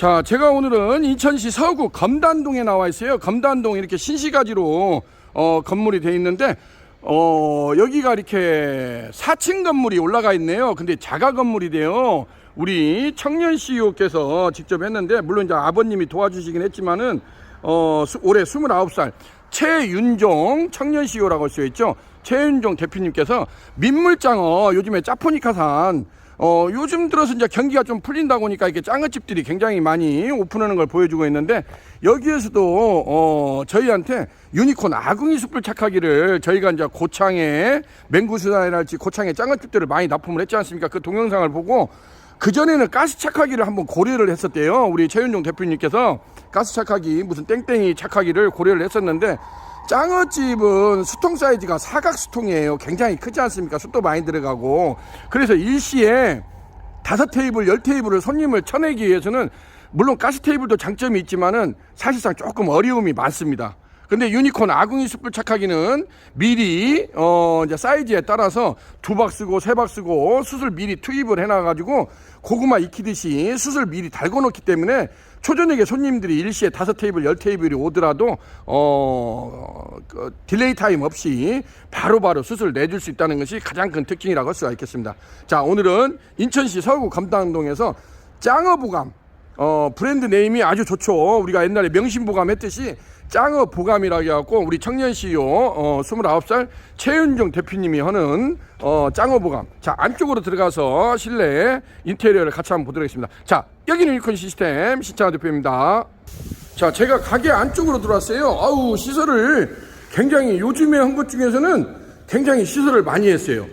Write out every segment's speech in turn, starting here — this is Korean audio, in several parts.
자, 제가 오늘은 인천시 서구 검단동에 나와 있어요. 검단동 이렇게 신시가지로 건물이 되어 있는데 여기가 이렇게 4층 건물이 올라가 있네요. 근데 자가 건물이 돼요. 우리 청년 CEO께서 직접 했는데, 물론 이제 아버님이 도와주시긴 했지만은 올해 29살 최윤종 청년 CEO라고 써 있죠. 최윤종 대표님께서 민물장어, 요즘에 짜포니카산 요즘 들어서 이제 경기가 좀 풀린다고 하니까 이렇게 짱어집들이 굉장히 많이 오픈하는 걸 보여주고 있는데, 여기에서도 저희한테 유니콘 아궁이 숯불 착하기를 저희가 이제 고창에 맹구수산이랄지 고창에 짱어집들을 많이 납품을 했지 않습니까? 그 동영상을 보고 그전에는 가스 착하기를 한번 고려를 했었대요. 우리 최윤종 대표님께서 가스 착하기 무슨 땡땡이 착하기를 고려를 했었는데, 짱어집은 수통 사이즈가 사각 수통이에요. 굉장히 크지 않습니까? 숯도 많이 들어가고. 그래서 일시에 5테이블, 10테이블을 손님을 쳐내기 위해서는 물론 가스 테이블도 장점이 있지만은 사실상 조금 어려움이 많습니다. 근데 유니콘 아궁이 숯불 착하기는 미리 이제 사이즈에 따라서 2박 쓰고 3박 쓰고 숯을 미리 투입을 해놔가지고 고구마 익히듯이 숯을 미리 달궈 놓기 때문에 초저녁에 손님들이 일시에 5테이블, 10테이블이 오더라도 딜레이 타임 없이 바로바로 숯을 내줄 수 있다는 것이 가장 큰 특징이라고 할 수가 있겠습니다. 자, 오늘은 인천시 서구 검단동에서 짱어보감, 브랜드 네임이 아주 좋죠. 우리가 옛날에 명심보감 했듯이 짱어보감이라고 해갖고 우리 청년 CEO 29살 최윤종 대표님이 하는 짱어보감. 자, 안쪽으로 들어가서 실내 인테리어를 같이 한번 보도록 하겠습니다. 자, 여기는 유니콘 시스템 신창호 대표입니다. 자, 제가 가게 안쪽으로 들어왔어요. 아우, 시설을 굉장히 요즘에 한 것 중에서는 굉장히 시설을 많이 했어요.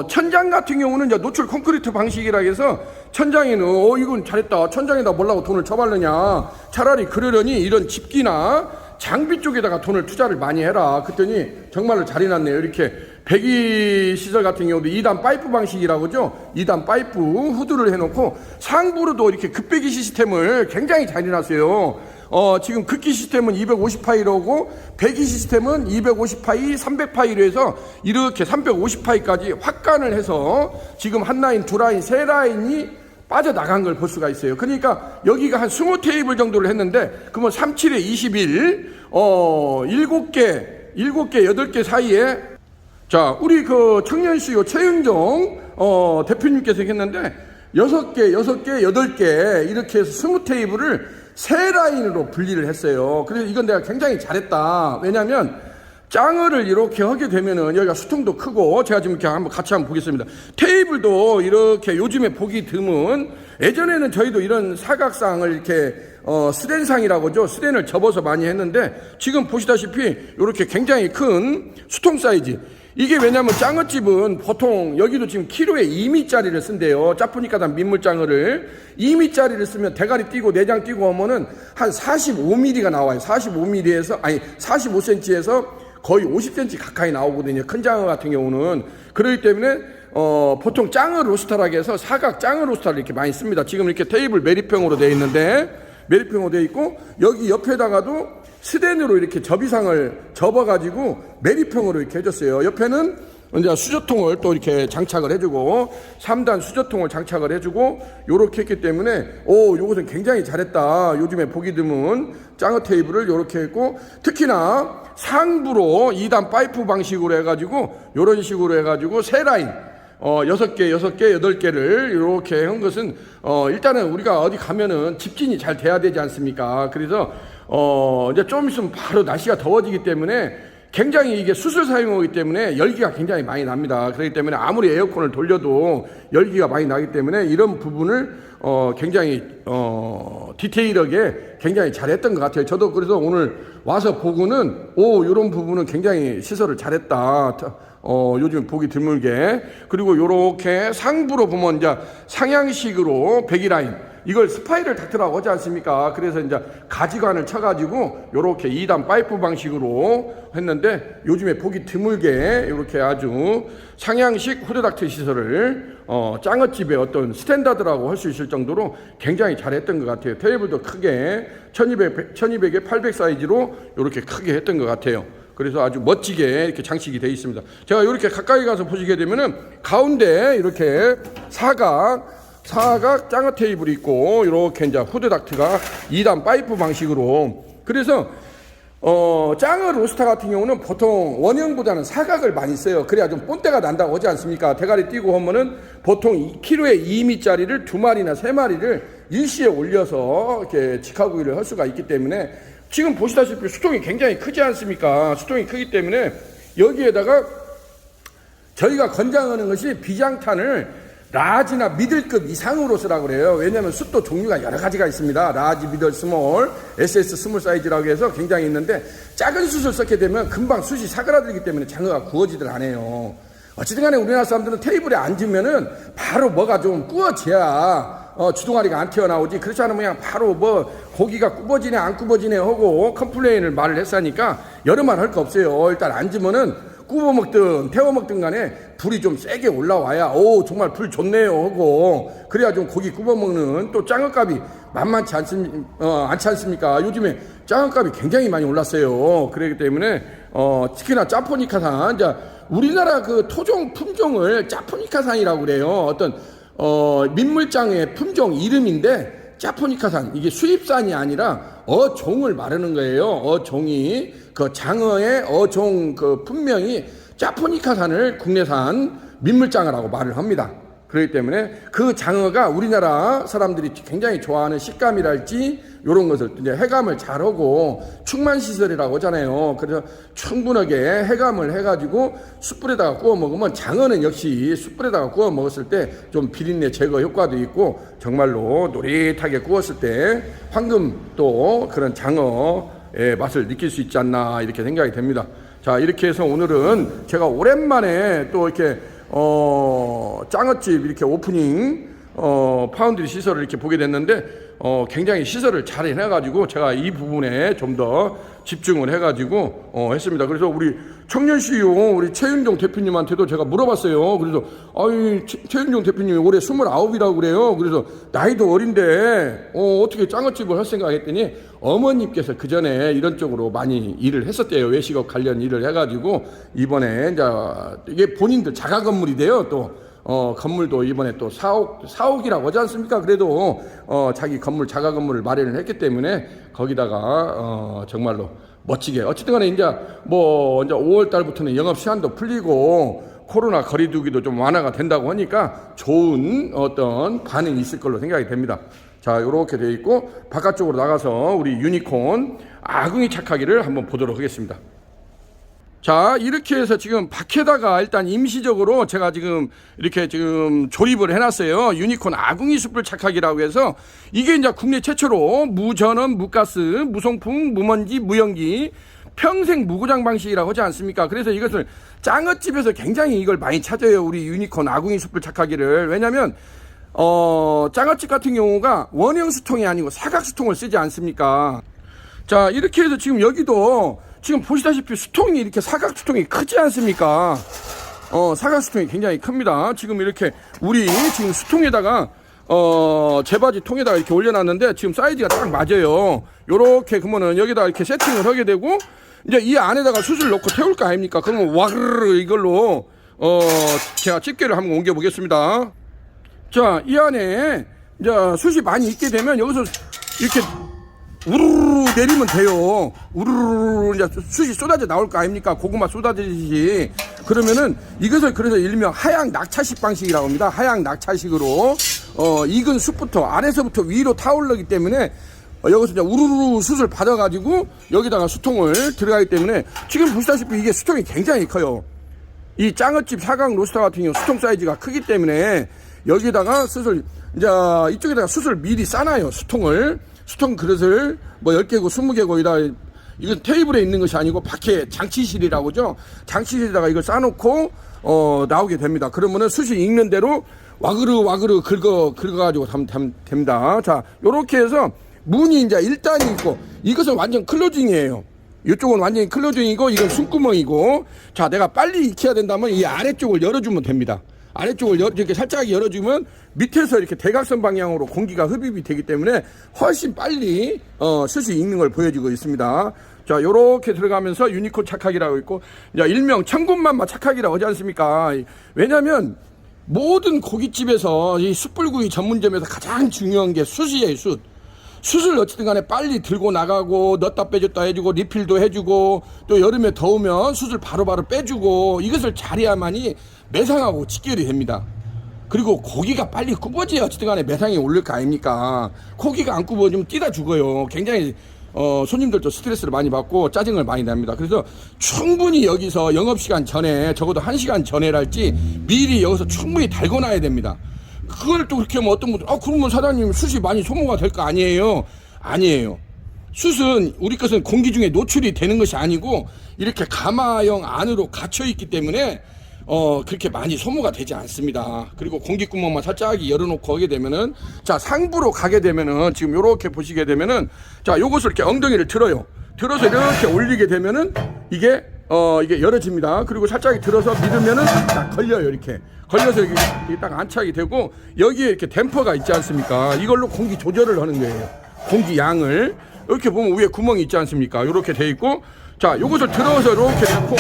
천장 같은 경우는 이제 노출 콘크리트 방식이라 해서 천장에는 이건 잘했다, 천장에다 뭐라고 돈을 쳐바르냐, 차라리 그러려니 이런 집기나 장비 쪽에다가 돈을 투자를 많이 해라. 그랬더니 정말로 잘 해놨네요. 이렇게 배기 시설 같은 경우도 2단 파이프 방식이라고 하죠. 2단 파이프 후드를 해놓고 상부로도 이렇게 급배기 시스템을 굉장히 잘 해놨어요. 지금 급기 시스템은 250파이로고 배기 시스템은 250파이, 300파이로 해서 이렇게 350파이까지 확간을 해서 지금 한 라인, 두 라인, 세 라인이 빠져나간 걸 볼 수가 있어요. 그러니까 여기가 한 20테이블 정도를 했는데, 그러면 37에 21, 7개, 8개 사이에, 자, 우리 그 청년 CEO 최윤종 대표님께서 했는데, 6개, 8개 이렇게 해서 20테이블을 세 라인으로 분리를 했어요. 그래서 이건 내가 굉장히 잘했다. 왜냐면 짱어를 이렇게 하게 되면은 여기가 수통도 크고, 제가 지금 이렇게 같이 한번 보겠습니다. 테이블도 이렇게 요즘에 보기 드문, 예전에는 저희도 이런 사각상을 이렇게 스댄상이라고 하죠. 스댄을 접어서 많이 했는데, 지금 보시다시피 이렇게 굉장히 큰 수통 사이즈. 이게 왜냐면 짱어집은 보통 여기도 지금 키로에 2미짜리를 쓴대요. 짜푸니까 민물짱어를 2미짜리를 쓰면 대가리 띄고 내장 띄고 하면은 한 45mm가 나와요. 45mm에서 45cm에서 거의 50cm 가까이 나오거든요. 큰 장어 같은 경우는. 그렇기 때문에 보통 짱어 로스터라고 해서 사각 짱어 로스터를 이렇게 많이 씁니다. 지금 이렇게 테이블 매립형으로 되어 있는데, 매립형으로 되어 있고, 여기 옆에다가도 스댄으로 이렇게 접이상을 접어가지고 매립형으로 이렇게 해줬어요. 옆에는 이제 수저통을 또 이렇게 장착을 해주고, 3단 수저통을 장착을 해주고, 요렇게 했기 때문에, 요것은 굉장히 잘했다. 요즘에 보기 드문 짱어 테이블을 요렇게 했고, 특히나 상부로 2단 파이프 방식으로 해가지고, 요런 식으로 해가지고, 세 라인, 6개, 8개를 이렇게 한 것은, 일단은 우리가 어디 가면은 집진이 잘 돼야 되지 않습니까? 그래서, 이제 좀 있으면 바로 날씨가 더워지기 때문에 굉장히 이게 숯을 사용하기 때문에 열기가 굉장히 많이 납니다. 그렇기 때문에 아무리 에어컨을 돌려도 열기가 많이 나기 때문에 이런 부분을 굉장히 디테일하게 굉장히 잘했던 것 같아요. 저도 그래서 오늘 와서 보고는 이런 부분은 굉장히 시설을 잘했다. 요즘 보기 드물게. 그리고 요렇게 상부로 보면 이제 상향식으로 배기라인, 이걸 스파이럴 닥터라고 하지 않습니까? 그래서 이제 가지관을 쳐가지고 요렇게 2단 파이프 방식으로 했는데, 요즘에 보기 드물게 이렇게 아주 상향식 후드 닥터 시설을 짱어집의 어떤 스탠다드라고 할 수 있을 정도로 굉장히 잘했던 것 같아요. 테이블도 크게 1200에 800 사이즈로 이렇게 크게 했던 것 같아요. 그래서 아주 멋지게 이렇게 장식이 되어 있습니다. 제가 이렇게 가까이 가서 보시게 되면은 가운데 이렇게 사각 사각 짱어 테이블이 있고, 이렇게 이제 후드 닥트가 2단 파이프 방식으로. 그래서 짱어 로스터 같은 경우는 보통 원형보다는 사각을 많이 써요. 그래야 좀 본때가 난다고 하지 않습니까? 대가리 띄고 하면은 보통 키로에 2미짜리를 2마리나 3마리를 일시에 올려서 이렇게 직화구이를 할 수가 있기 때문에, 지금 보시다시피 수통이 굉장히 크지 않습니까? 수통이 크기 때문에 여기에다가 저희가 권장하는 것이 비장탄을 라지나 미들급 이상으로 쓰라고 그래요. 왜냐하면 숯도 종류가 여러 가지가 있습니다. 라지, 미들, 스몰, SS 스몰 사이즈라고 해서 굉장히 있는데, 작은 숯을 썼게 되면 금방 숯이 사그라들기 때문에 장어가 구워지들 않아요. 어쨌든 간에 우리나라 사람들은 테이블에 앉으면은 바로 뭐가 좀 구워져야 주둥아리가 안 튀어나오지, 그렇지 않으면 그냥 바로 뭐 고기가 굽어지네 안 굽어지네 하고 컴플레인을 말을 했으니까 여러 말 할 거 없어요. 일단 앉으면은 구워 먹든 태워 먹든 간에 불이 좀 세게 올라와야 정말 불 좋네요 하고, 그래야 좀 고기 구워 먹는, 또 짱어값이 만만치 않지 않습니까? 요즘에 짱어값이 굉장히 많이 올랐어요. 그렇기 때문에 특히나 짜포니카산, 이제 우리나라 그 토종 품종을 짜포니카산이라고 그래요. 어떤 민물장의 품종 이름인데, 짜포니카산, 이게 수입산이 아니라 어종을 말하는 거예요. 어종이, 그 장어의 어종 그 품명이 짜포니카산을 국내산 민물장어라고 말을 합니다. 그렇기 때문에 그 장어가 우리나라 사람들이 굉장히 좋아하는 식감이랄지 이런 것을 이제 해감을 잘하고, 충만시설이라고 하잖아요. 그래서 충분하게 해감을 해가지고 숯불에다가 구워 먹으면, 장어는 역시 숯불에다가 구워 먹었을 때 좀 비린내 제거 효과도 있고, 정말로 노릇하게 구웠을 때 황금 또 그런 장어의 맛을 느낄 수 있지 않나, 이렇게 생각이 됩니다. 자, 이렇게 해서 오늘은 제가 오랜만에 또 이렇게 짱어집 이렇게 오프닝 파운드리 시설을 이렇게 보게 됐는데, 굉장히 시설을 잘 해가지고 제가 이 부분에 좀 더 집중을 해가지고 했습니다. 그래서 우리 청년 CEO 우리 최윤종 대표님한테도 제가 물어봤어요. 그래서 최윤종 대표님이 올해 29이라고 그래요. 그래서 나이도 어린데 어떻게 짱어집을 할 생각했더니, 어머님께서 그 전에 이런 쪽으로 많이 일을 했었대요. 외식업 관련 일을 해가지고 이번에 이제 이게 본인들 자가 건물이 돼요. 또 건물도 이번에 또 4억이라고 하지 않습니까? 그래도 자기 건물, 자가 건물을 마련을 했기 때문에 거기다가 정말로 멋지게, 어쨌든 간에 이제 5월 달부터는 영업 시간도 풀리고 코로나 거리두기도 좀 완화가 된다고 하니까 좋은 어떤 반응이 있을 걸로 생각이 됩니다. 자, 요렇게 되어 있고, 바깥쪽으로 나가서 우리 유니콘 아궁이 착하기를 한번 보도록 하겠습니다. 자, 이렇게 해서 지금 밖에다가 일단 임시적으로 제가 지금 이렇게 지금 조립을 해놨어요. 유니콘 아궁이 숯불 착하기라고 해서, 이게 이제 국내 최초로 무전원, 무가스, 무송풍, 무먼지, 무연기, 평생 무고장 방식이라고 하지 않습니까? 그래서 이것을 짱어집에서 굉장히 이걸 많이 찾아요. 우리 유니콘 아궁이 숯불 착하기를. 왜냐면 짱어집 같은 경우가 원형 수통이 아니고 사각 수통을 쓰지 않습니까? 자, 이렇게 해서 지금 여기도 지금 보시다시피 수통이 이렇게 사각 수통이 크지 않습니까? 사각 수통이 굉장히 큽니다. 지금 이렇게 우리 지금 수통에다가 제바지 통에다가 이렇게 올려놨는데, 지금 사이즈가 딱 맞아요. 요렇게 그러면은 여기다가 이렇게 세팅을 하게 되고, 이제 이 안에다가 숯을 넣고 태울 거 아닙니까? 그러면 와르르 이걸로 제가 집게를 한번 옮겨 보겠습니다. 자, 이 안에 이제 숯이 많이 있게 되면 여기서 이렇게 우르르 내리면 돼요. 우르르 이제 숯이 쏟아져 나올 거 아닙니까? 고구마 쏟아지듯이. 그러면은 이것을 그래서 일명 하향 낙차식 방식이라고 합니다. 하향 낙차식으로 익은 숯부터 아래서부터 위로 타오르기 때문에 여기서 이제 우르르 숯을 받아가지고 여기다가 수통을 들어가기 때문에, 지금 보시다시피 이게 수통이 굉장히 커요. 이 짱어집 사각 로스터 같은 경우 수통 사이즈가 크기 때문에 여기다가 숯을 이제 이쪽에다가 숯을 미리 싸놔요. 수통 그릇을 10개고 20개고 이건 테이블에 있는 것이 아니고 밖에 장치실이라고 하죠. 장치실에다가 이걸 싸놓고 나오게 됩니다. 그러면은 숯이 익는 대로 와그르 긁어가지고 됩니다. 자, 요렇게 해서 문이 이제 1단이 있고, 이것은 완전 클로징이에요. 이쪽은 완전히 클로징이고, 이건 숨구멍이고. 자, 내가 빨리 익혀야 된다면 이 아래쪽을 열어주면 됩니다. 아래쪽을 이렇게 살짝 열어주면 밑에서 이렇게 대각선 방향으로 공기가 흡입이 되기 때문에 훨씬 빨리 숯이 익는 걸 보여주고 있습니다. 자, 요렇게 들어가면서 유니콘 착하기라고 있고, 일명 천군만마 착하기라고 하지 않습니까? 왜냐면 모든 고깃집에서 이 숯불구이 전문점에서 가장 중요한 게 숯이에요. 숯을 어쨌든 간에 빨리 들고 나가고 넣었다 빼줬다 해주고 리필도 해주고 또 여름에 더우면 숯을 바로바로 빼주고 이것을 잘해야만이 매상하고 직결이 됩니다. 그리고 고기가 빨리 굽어져야 어쨌든 간에 매상이 오를 거 아닙니까? 고기가 안 굽어지면 뛰다 죽어요. 굉장히 손님들도 스트레스를 많이 받고 짜증을 많이 납니다. 그래서 충분히 여기서 영업시간 전에 적어도 1시간 전에랄지 미리 여기서 충분히 달고 놔야 됩니다. 그걸 또 그렇게 하면 어떤 분들 그러면 사장님 숯이 많이 소모가 될 거 아니에요? 아니에요. 숯은 우리 것은 공기 중에 노출이 되는 것이 아니고 이렇게 가마형 안으로 갇혀 있기 때문에 그렇게 많이 소모가 되지 않습니다. 그리고 공기구멍만 살짝 열어놓고 하게 되면은 자 상부로 가게 되면은 지금 요렇게 보시게 되면은 자 요것을 이렇게 엉덩이를 들어요. 들어서 이렇게 올리게 되면은 이게 열어집니다. 그리고 살짝 들어서 밀으면은 딱 걸려요. 이렇게 걸려서 이게 딱 안착이 되고 여기에 이렇게 댐퍼가 있지 않습니까? 이걸로 공기 조절을 하는 거예요. 공기 양을 이렇게 보면 위에 구멍이 있지 않습니까? 이렇게 돼 있고 자 요것을 들어서 이렇게 놓고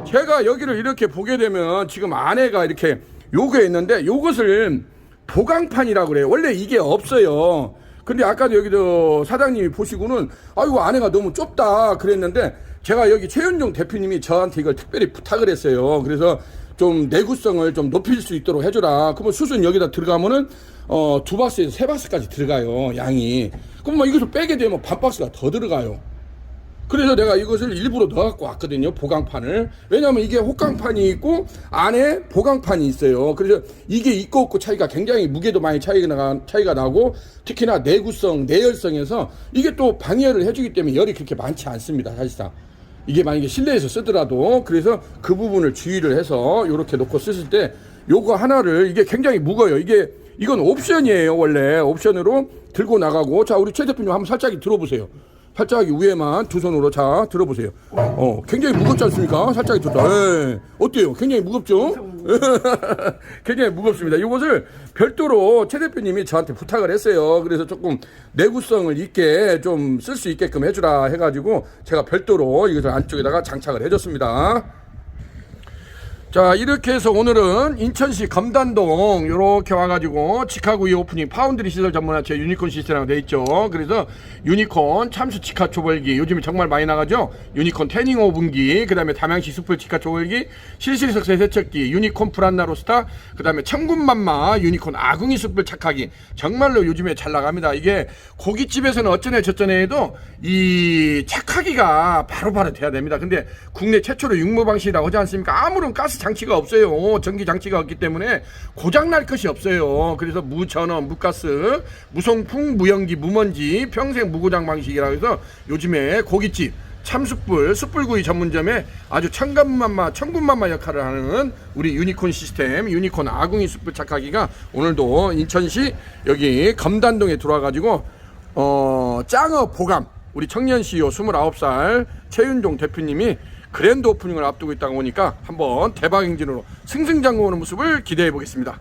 제가 여기를 이렇게 보게 되면 지금 안에가 이렇게 요게 있는데 요것을 보강판이라고 그래요. 원래 이게 없어요. 근데 아까도 여기도 사장님이 보시고는 아이고 안에가 너무 좁다 그랬는데 제가 여기 최윤종 대표님이 저한테 이걸 특별히 부탁을 했어요. 그래서 좀 내구성을 좀 높일 수 있도록 해줘라. 그러면 숯은 여기다 들어가면은 2박스에서 3박스까지 들어가요. 양이. 그럼 뭐 이것을 빼게 되면 반 박스가 더 들어가요. 그래서 내가 이것을 일부러 넣어갖고 왔거든요. 보강판을. 왜냐하면 이게 혹강판이 있고 안에 보강판이 있어요. 그래서 이게 있고 없고 차이가 굉장히 무게도 많이 차이가 나고 특히나 내구성, 내열성에서 이게 또 방열을 해주기 때문에 열이 그렇게 많지 않습니다. 사실상. 이게 만약에 실내에서 쓰더라도 그래서 그 부분을 주의를 해서 이렇게 놓고 쓰실 때 요거 하나를 이게 굉장히 무거워요. 이건 옵션이에요. 원래 옵션으로 들고 나가고 자 우리 최 대표님 한번 살짝 들어보세요. 살짝 위에만 두 손으로 자 들어보세요. 굉장히 무겁지 않습니까? 살짝 들었다. 예. 어때요? 굉장히 무겁죠? 굉장히 무겁습니다. 이것을 별도로 최 대표님이 저한테 부탁을 했어요. 그래서 조금 내구성을 있게 좀 쓸 수 있게끔 해주라 해가지고 제가 별도로 이것을 안쪽에다가 장착을 해줬습니다. 자 이렇게 해서 오늘은 인천시 검단동 이렇게 와가지고 직화구이 오프닝 파운드리 시설 전문업체 유니콘 시스템이라고 되어 있죠. 그래서 유니콘 참수 직화 초벌기 요즘에 정말 많이 나가죠. 유니콘 태닝 오븐기, 그 다음에 담양시 숯불 직화 초벌기, 실실석쇠 세척기, 유니콘 브란나로스타, 그 다음에 천군만마 유니콘 아궁이 숯불 착하기 정말로 요즘에 잘 나갑니다. 이게 고깃집에서는 어쩌네 저쩌네 해도 이 착하기가 바로바로 돼야 됩니다. 근데 국내 최초로 육모 방식이라고 하지 않습니까? 아무런 가스 장치가 없어요. 전기 장치가 없기 때문에 고장 날 것이 없어요. 그래서 무전원, 무가스, 무송풍, 무연기, 무먼지, 평생 무고장 방식이라 해서 요즘에 고깃집, 참숯불, 숯불구이 전문점에 아주 천군만마 역할을 하는 우리 유니콘 시스템, 유니콘 아궁이 숯불 착하기가 오늘도 인천시 여기 검단동에 들어와가지고 짱어 보감 우리 청년 CEO 29살 최윤종 대표님이 그랜드 오프닝을 앞두고 있다고 보니까 한번 대박 행진으로 승승장구하는 모습을 기대해 보겠습니다.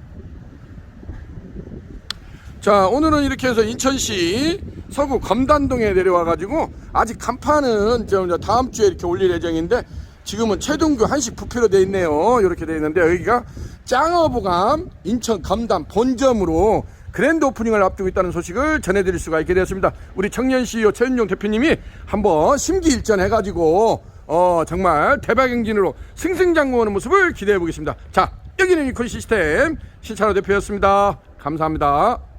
자 오늘은 이렇게 해서 인천시 서구 검단동에 내려와 가지고 아직 간판은 다음 주에 이렇게 올릴 예정인데 지금은 최동규 한식 뷔페로 되어 있네요. 이렇게 되어 있는데 여기가 짱어보감 인천 검단 본점으로 그랜드 오프닝을 앞두고 있다는 소식을 전해드릴 수가 있게 되었습니다. 우리 청년 CEO 최윤종 대표님이 한번 심기일전 해가지고 정말 대박 행진으로 승승장구하는 모습을 기대해 보겠습니다. 자 여기는 유니콘 시스템 신찬호 대표였습니다. 감사합니다.